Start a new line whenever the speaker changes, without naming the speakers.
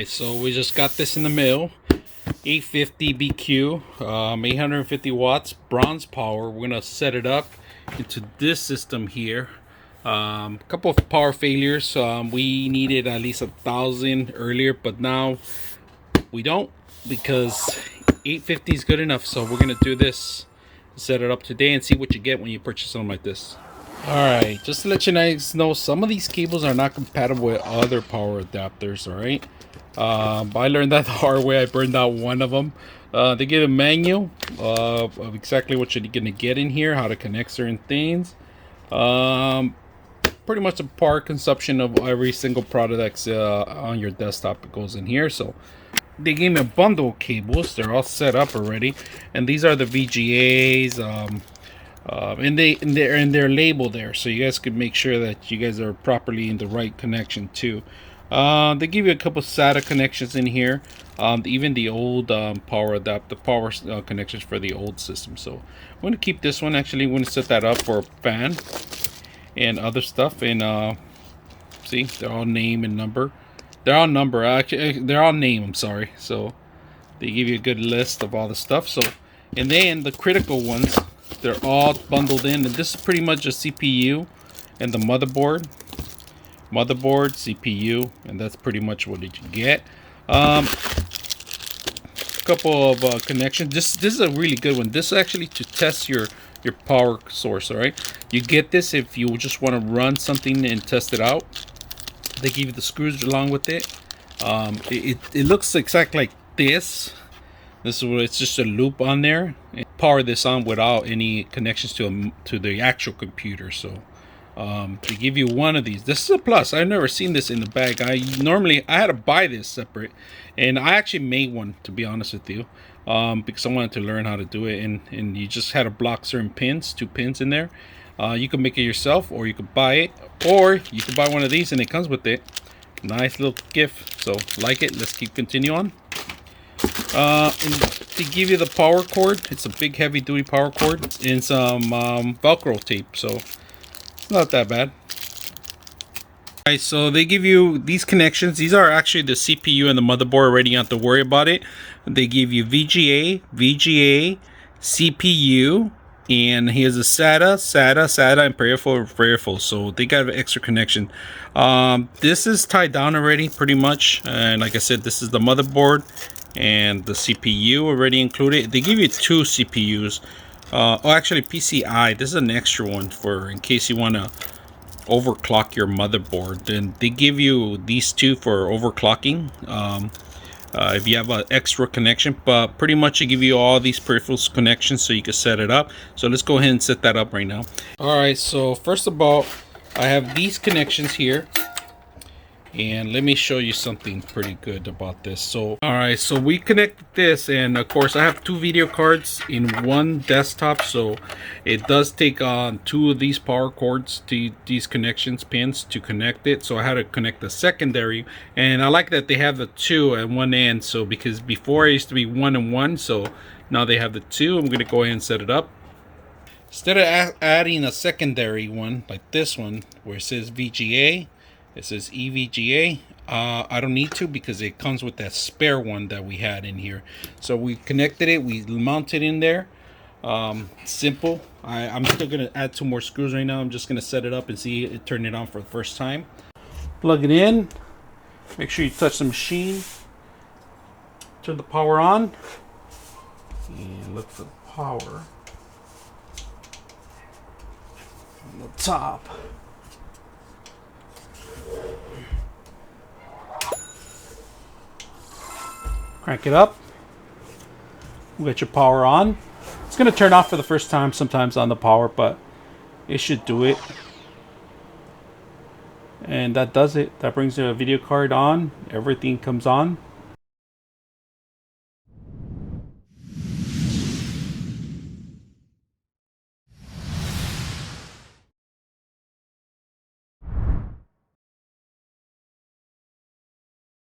Alright, so we just got this in the mail. 850 BQ, 850 watts, bronze power. We're gonna set it up into this system here. A couple of power failures. We needed at least 1,000 earlier, but now we don't, because 850 is good enough. So we're gonna do this, set it up today, and see what you get when you purchase something like this. Alright, just to let you guys know, some of these cables are not compatible with other power adapters. Alright, I learned that the hard way. I burned out one of them. They give a manual of exactly what you're gonna get in here, how to connect certain things. Pretty much the power consumption of every single product that's on your desktop goes in here. So they gave me a bundle of cables. They're all set up already, and these are the VGAs. And they're labeled there, so you guys could make sure that you guys are properly in the right connection too. They give you a couple SATA connections in here, even the old power adapter, connections for the old system. So I'm going to keep this one. Actually, I'm going to set that up for a fan and other stuff. And see, they're all name and number. They're all number. Actually, they're all name. I'm sorry. So they give you a good list of all the stuff. So, and then the critical ones, they're all bundled in, and this is pretty much a CPU and the motherboard, CPU, and that's pretty much what you get. A couple of connections. This is a really good one. This is actually to test your power source. All right, you get this if you just want to run something and test it out. They give you the screws along with it. It looks exactly like this. This is where it's just a loop on there. And power this on without any connections to the actual computer. So they give you one of these. This is a plus. I've never seen this in the bag. I had to buy this separate, and I actually made one, to be honest with you, because I wanted to learn how to do it. And you just had to block certain pins, 2 pins in there. You can make it yourself, or you could buy it, or you could buy one of these and it comes with it. Nice little gift. So like it. Let's continue on. And to give you the power cord, it's a big heavy duty power cord and some Velcro tape, so it's not that bad. Alright, so they give you these connections. These are actually the CPU and the motherboard already. You don't have to worry about it. They give you VGA, CPU, and here's a SATA, and peripheral. So they got an extra connection. This is tied down already, pretty much. And like I said, this is the motherboard and the CPU already included. They give you 2 CPUs. Actually PCI. This is an extra one for in case you want to overclock your motherboard. Then they give you these 2 for overclocking. If you have an extra connection, but pretty much they give you all these peripherals connections so you can set it up. So let's go ahead and set that up right now. All right. So first of all, I have these connections here. And let me show you something pretty good about this. So, all right, so we connected this, and of course I have 2 video cards in one desktop, so it does take on 2 of these power cords to these connections pins to connect it. So I had to connect the secondary, and I like that they have the 2 at one end. So because before it used to be 1 and 1, so now they have the 2. I'm gonna go ahead and set it up. Instead of adding a secondary one like this one where it says VGA, it says EVGA. I don't need to, because it comes with that spare one that we had in here. So we connected it, we mounted in there. Simple. I'm still gonna add 2 more screws right now. I'm just gonna set it up and see it turn it on for the first time. Plug it in. Make sure you touch the machine. Turn the power on. And look for the power on the top. Crank it up. We'll get your power on. It's going to turn off for the first time sometimes on the power, but it should do it. And that does it. That brings the video card on. Everything comes on.